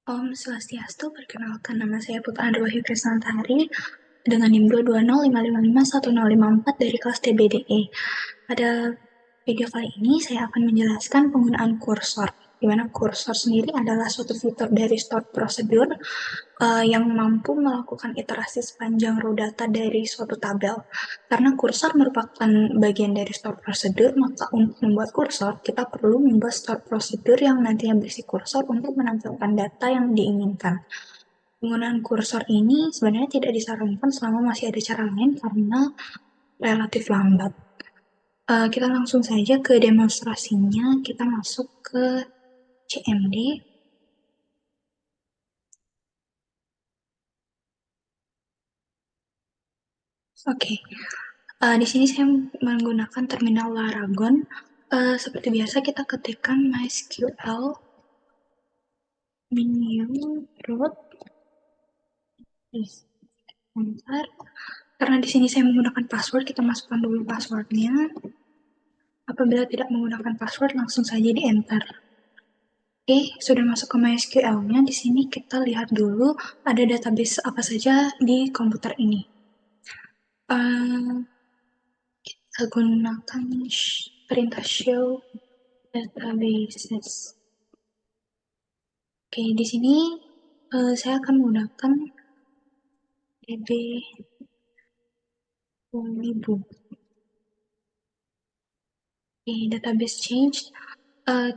Om Swastiastu, perkenalkan nama saya Putra Andrewahyu Krisnantari dengan NIM 22055510054 dari kelas TBDE. Pada video kali ini saya akan menjelaskan penggunaan kursor, di mana kursor sendiri adalah suatu fitur dari stored procedure yang mampu melakukan iterasi sepanjang row data dari suatu tabel. Karena kursor merupakan bagian dari stored procedure, maka untuk membuat kursor, kita perlu membuat stored procedure yang nantinya berisi kursor untuk menampilkan data yang diinginkan. Penggunaan kursor ini sebenarnya tidak disarankan selama masih ada cara lain karena relatif lambat. Kita langsung saja ke demonstrasinya. Kita masuk ke CMD. Oke, di sini saya menggunakan terminal Laragon. Seperti biasa kita ketikkan MySQL menu root. Bentar. Karena di sini saya menggunakan password, kita masukkan dulu passwordnya. Apabila tidak menggunakan password, langsung saja di enter. Oke, sudah masuk ke MySQL-nya. Di sini kita lihat dulu ada database apa saja di komputer ini. Kita gunakan perintah show databases. Oke, di sini saya akan menggunakan db 2000. Oke, database change.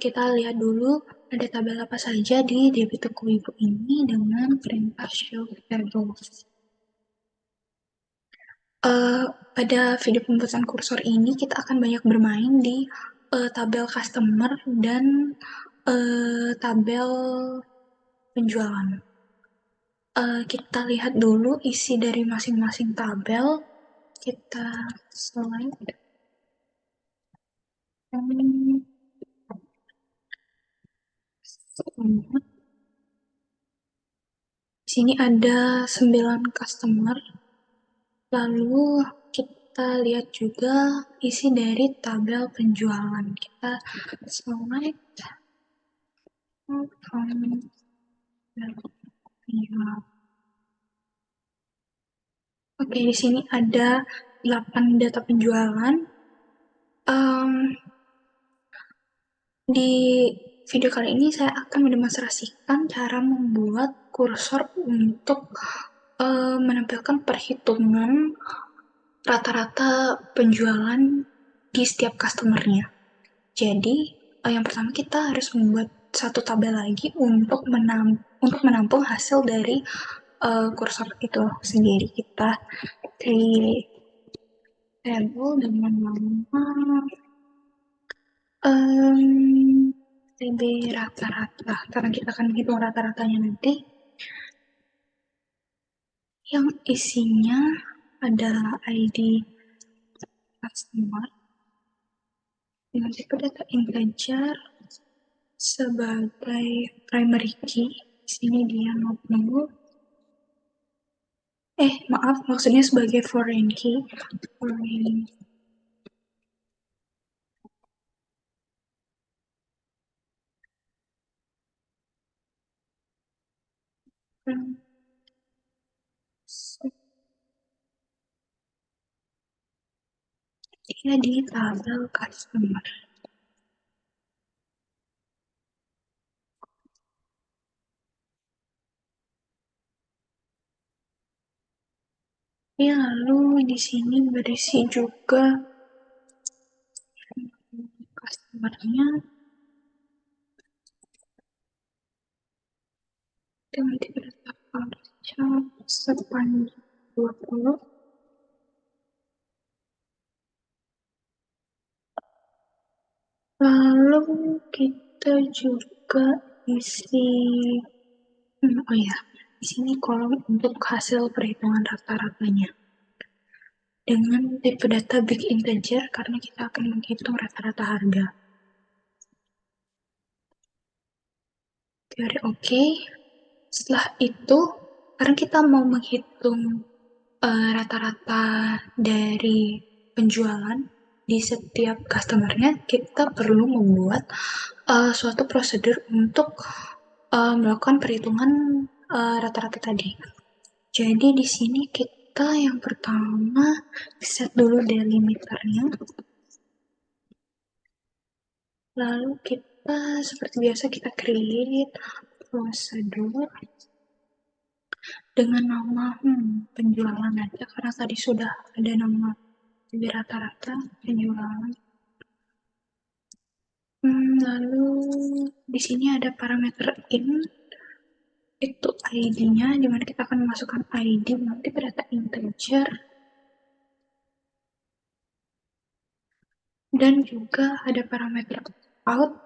Kita lihat dulu ada tabel apa saja di db 2000 ini dengan perintah show tables. Pada video pembuatan kursor ini kita akan banyak bermain di tabel customer dan tabel penjualan. Kita lihat dulu isi dari masing-masing tabel. Kita slide. Di sini ada 9 customer. Lalu kita lihat juga isi dari tabel penjualan. Kita slide. Oke, di sini ada 8 data penjualan. Di video kali ini saya akan mendemonstrasikan cara membuat kursor untuk menampilkan perhitungan rata-rata penjualan di setiap customernya. Jadi, yang pertama kita harus membuat satu tabel lagi untuk menampung hasil dari kursor itu sendiri. Kita create table dengan nama TB rata-rata, karena kita akan menghitung rata-ratanya nanti. Yang isinya adalah ID customer dengan tipe data integer sebagai primary key. Di sini dia not null. Maaf, maksudnya sebagai foreign key. Foreign. Dia di tabel customer. Ya, lalu di sini berisi juga customernya dengan tipe data sepanjang 20. Lalu kita juga isi di sini kolom untuk hasil perhitungan rata-ratanya dengan tipe data big integer karena kita akan menghitung rata-rata harga. Teori oke. Setelah itu, karena kita mau menghitung rata-rata dari penjualan di setiap customernya, kita perlu membuat suatu prosedur untuk melakukan perhitungan rata-rata tadi. Jadi di sini kita yang pertama set dulu delimiternya, lalu kita seperti biasa kita create prosedur dengan nama penjualan aja karena tadi sudah ada nama lebih rata-rata penjualan. Lalu di sini ada parameter in itu ID-nya, dimana kita akan memasukkan ID nanti data integer, dan juga ada parameter out,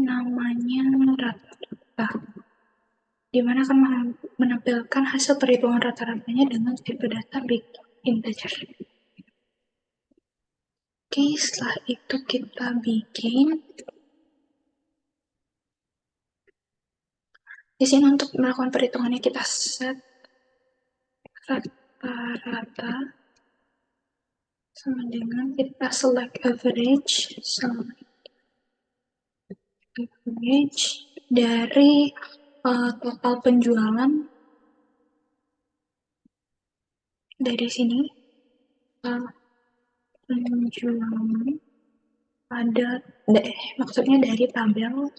namanya rata-rata, dimana akan menampilkan hasil perhitungan rata-ratanya dengan tipe data big integer. Oke, setelah itu kita bikin di sini untuk melakukan perhitungannya kita set rata-rata sama dengan kita select average dari total penjualan dari sini, penjualan ada maksudnya dari tabel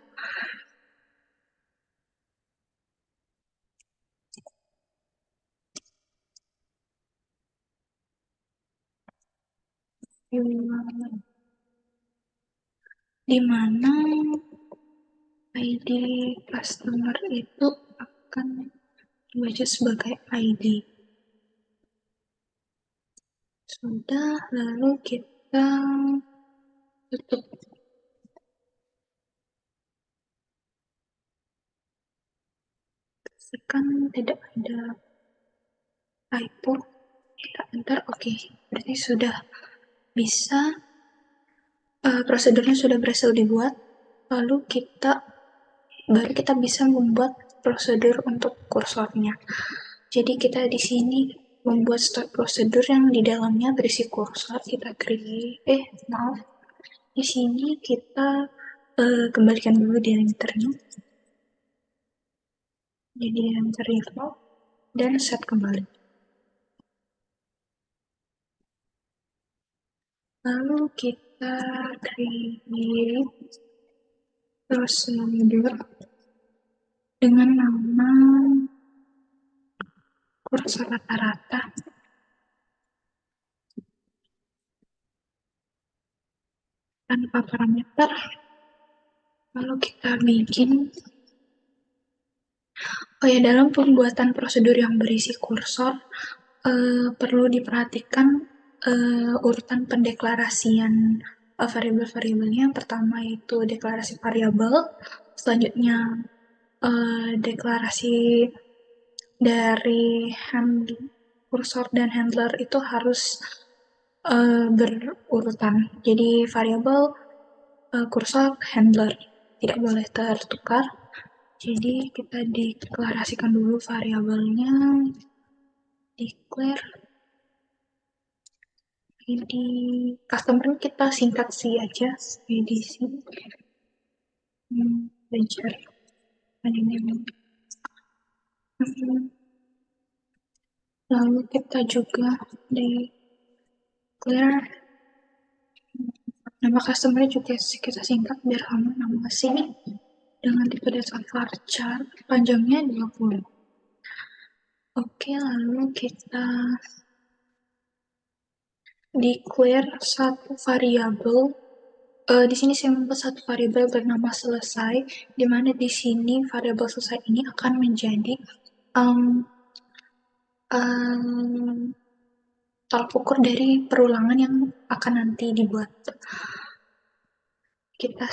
penjualan, di mana ID customer itu akan dibaca sebagai ID. Sudah, lalu kita tutup. Sekarang tidak ada typo, kita enter oke. Berarti sudah bisa, prosedurnya sudah berhasil dibuat. Lalu baru kita bisa membuat prosedur untuk kursornya. Jadi kita di sini membuat start prosedur yang di dalamnya berisi kursor. Kita maaf, di sini kita kembalikan dulu delimiternya. Jadi delimiter default dan set kembali. Lalu kita create prosedur dengan nama kursor rata-rata tanpa parameter. Lalu kita bikin, dalam pembuatan prosedur yang berisi kursor perlu diperhatikan urutan pendeklarasian variabel-variabelnya. Yang pertama itu deklarasi variabel, selanjutnya deklarasi dari kursor dan handler itu harus berurutan. Jadi variabel, kursor, handler tidak boleh tertukar. Jadi kita deklarasikan dulu variabelnya, declare ID customer, kita singkat sih aja, edc belajar lalu kita juga declare nama customer juga kita singkat biar aman, nama sini dengan tipe data varchar panjangnya 20. Oke, lalu kita declare satu variabel. Di sini saya membuat satu variabel bernama selesai, di mana di sini variabel selesai ini akan menjadi tolak ukur dari perulangan yang akan nanti dibuat. Kita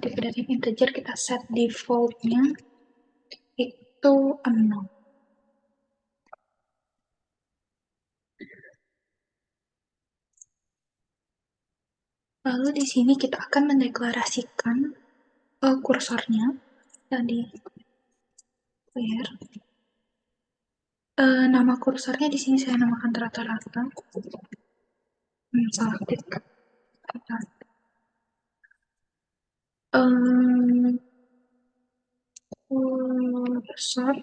tipe data integer, kita set defaultnya itu 0. Lalu di sini kita akan mendeklarasikan kursornya tadi clear. Nama kursornya di sini saya namakan rata-rata. Salah klik. um, kursor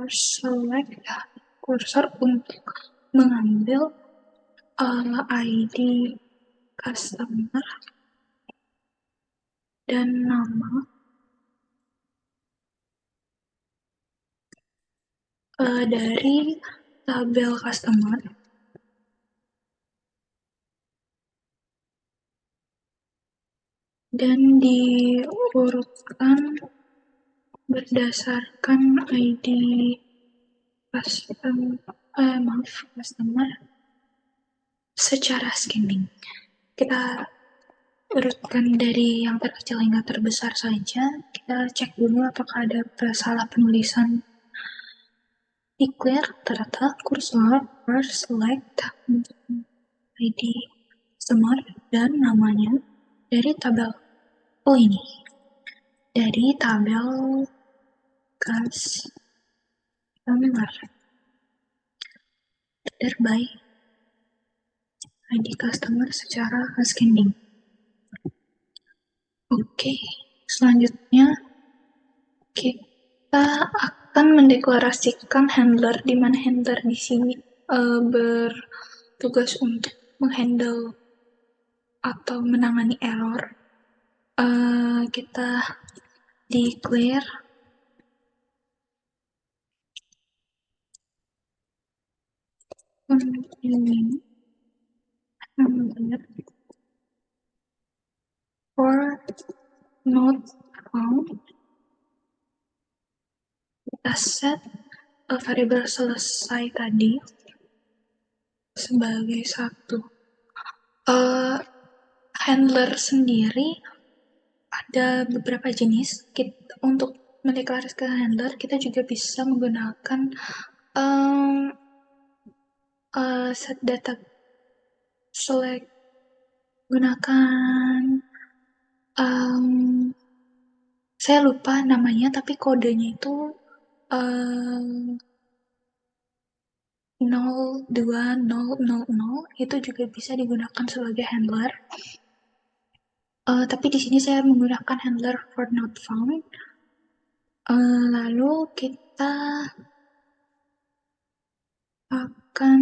select kursor untuk mengambil ID customer dan nama dari tabel customer dan diurutkan berdasarkan ID customer secara scanning. Kita urutkan dari yang terkecil hingga terbesar saja. Kita cek dulu apakah ada salah penulisan. Declare ternyata kursor first select ID customer dan namanya dari tabel. Oh ini dari tabel customer by ID customer secara scanning. Oke, selanjutnya kita akan mendeklarasikan handler, di mana handler di sini bertugas untuk menghandle atau menangani error. Kita declare handler for not found. Kita set variabel selesai tadi sebagai satu. Handler sendiri ada beberapa jenis. Untuk mendeklarasikan handler, kita juga bisa menggunakan set data select, gunakan saya lupa namanya, tapi kodenya itu 02000 itu juga bisa digunakan sebagai handler. Tapi di sini saya menggunakan handler for not found. Lalu kita akan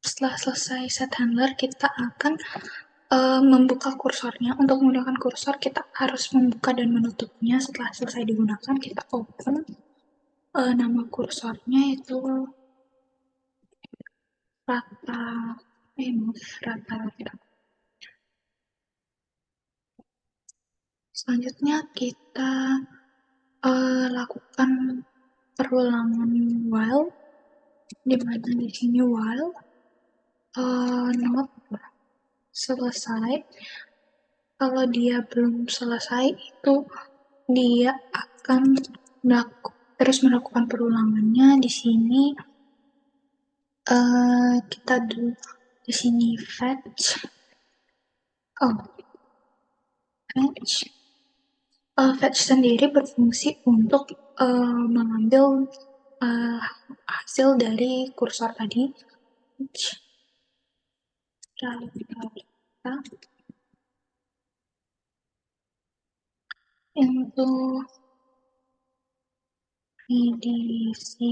setelah selesai set handler, kita akan membuka kursornya. Untuk menggunakan kursor, kita harus membuka dan menutupnya. Setelah selesai digunakan, kita open. Nama kursornya itu rata. Selanjutnya kita lakukan perulangan while, di mana di sini while not selesai. Kalau dia belum selesai, itu dia akan terus melakukan perulangannya. Di sini kita di sini fetch sendiri berfungsi untuk mengambil hasil dari kursor tadi. Untuk EDC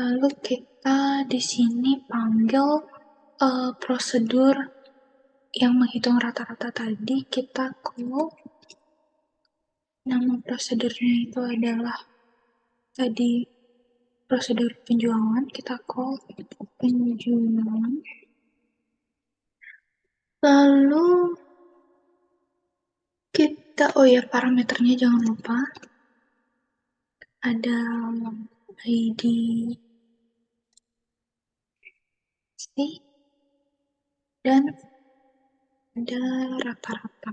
lalu kita di sini panggil prosedur yang menghitung rata-rata tadi. Kita call, nama prosedurnya itu adalah tadi prosedur penjualan. Kita call penjualan, lalu kita parameternya jangan lupa ada ID dan ada rata-rata,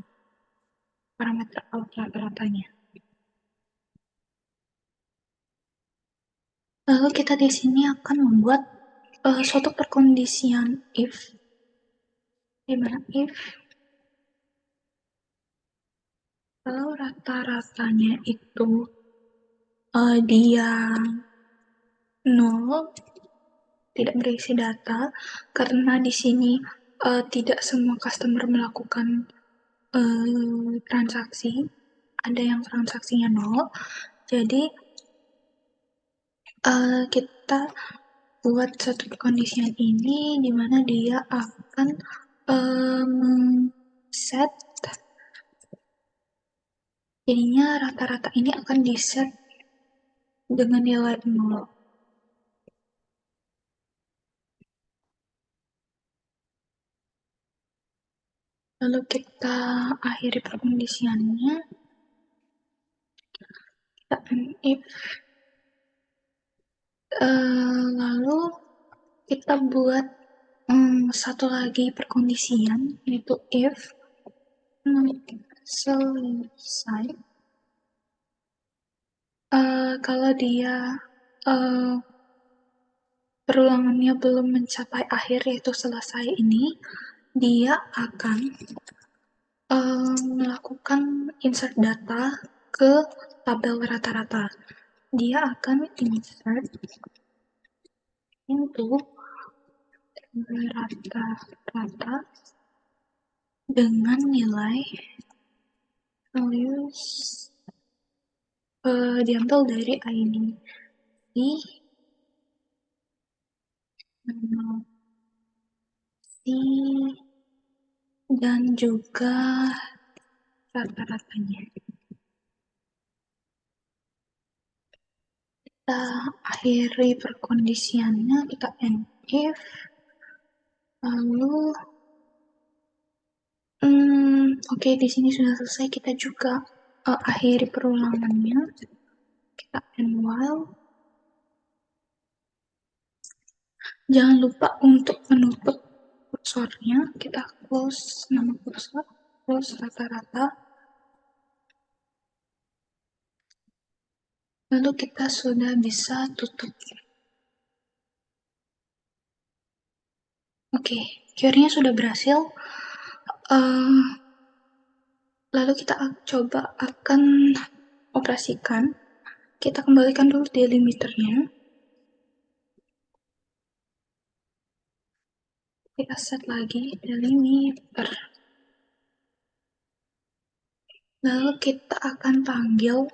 parameter rata-ratanya. Lalu kita di sini akan membuat suatu perkondisian if, di mana if kalau rata-ratanya itu dia 0, tidak berisi data karena di sini tidak semua customer melakukan transaksi, ada yang transaksinya nol. Jadi kita buat satu perkondisian ini di mana dia akan um, set, jadinya rata-rata ini akan di set dengan nilai 0. Lalu kita akhiri perkondisiannya, kita if, lalu kita buat satu lagi perkondisian, yaitu if selesai, kalau dia perulangannya belum mencapai akhir yaitu selesai ini, dia akan melakukan insert data ke tabel rata-rata. Dia akan insert into rata-rata dengan nilai values diambil dari ID dan juga rata-ratanya. Kita akhiri perkondisiannya, kita end if, lalu oke, di sini sudah selesai. Kita juga akhiri perulangannya, kita end while. Jangan lupa untuk menutup kursornya, kita close nama kursor, close rata-rata, lalu kita sudah bisa tutup. Oke, query-nya sudah berhasil. Lalu kita coba akan operasikan. Kita kembalikan dulu delimiternya. Kita set lagi delimiter. Lalu kita akan panggil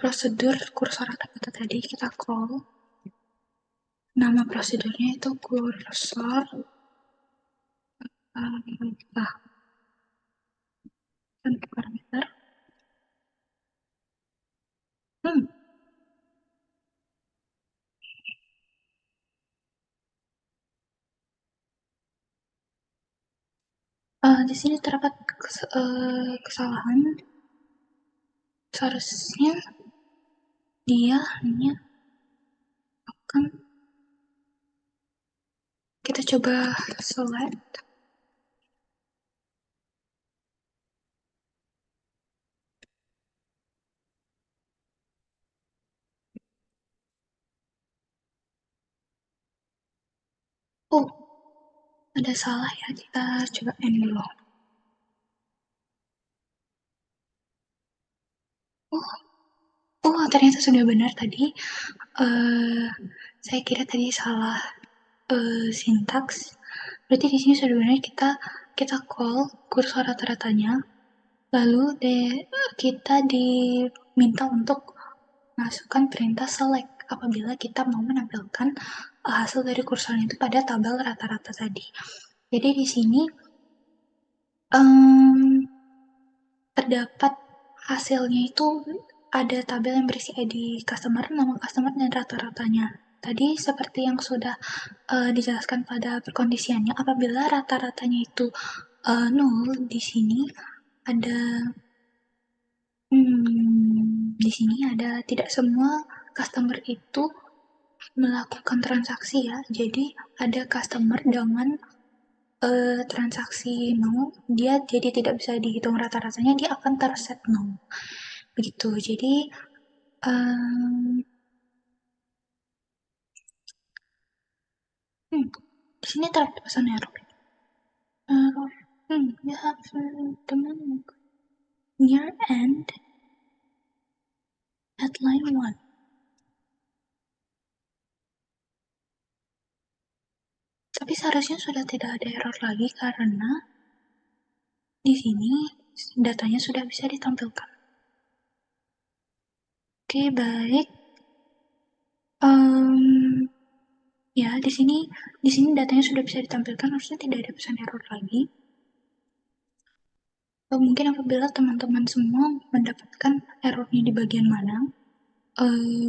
prosedur kursor rata-rata tadi. Kita call. Nama prosedurnya itu kursor rata. Dan parameter. Di sini terdapat kesalahan. Seharusnya dia hanya akan, kita coba select. Oh, ada salah ya, kita coba end dulu. Oh, ternyata sudah benar tadi. Saya kira tadi salah sintaks. Berarti di sini sudah benar, kita call kursor rata-ratanya, lalu kita diminta untuk masukkan perintah select apabila kita mau menampilkan hasil dari kursornya itu pada tabel rata-rata tadi. Jadi di sini terdapat hasilnya itu ada tabel yang berisi ID customer, nama customer, dan rata-ratanya. Tadi seperti yang sudah dijelaskan pada perkondisiannya, apabila rata-ratanya itu nol, di sini ada di sini ada tidak semua customer itu melakukan transaksi ya. Jadi ada customer dengan transaksi nol, dia jadi tidak bisa dihitung rata-ratanya, dia akan terset nol. Begitu. Jadi di sini terdapat pesan error. You have the near end at line 1. Tapi seharusnya sudah tidak ada error lagi karena di sini datanya sudah bisa ditampilkan. Oke, baik. Ya, di sini datanya sudah bisa ditampilkan, harusnya tidak ada pesan error lagi. Mungkin apabila teman-teman semua mendapatkan errornya di bagian mana,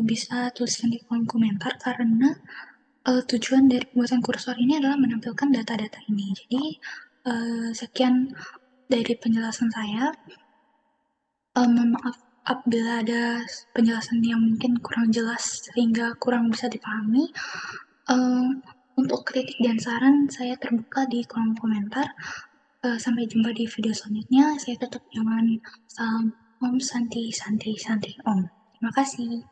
bisa tuliskan di kolom komentar karena tujuan dari pembuatan kursor ini adalah menampilkan data-data ini. Jadi, sekian dari penjelasan saya. Mohon maaf apabila ada penjelasan yang mungkin kurang jelas sehingga kurang bisa dipahami. Uh, untuk kritik dan saran saya terbuka di kolom komentar. Sampai jumpa di video selanjutnya. Saya tutup dengan salam Om Santi Santi Santi Om. Terima kasih.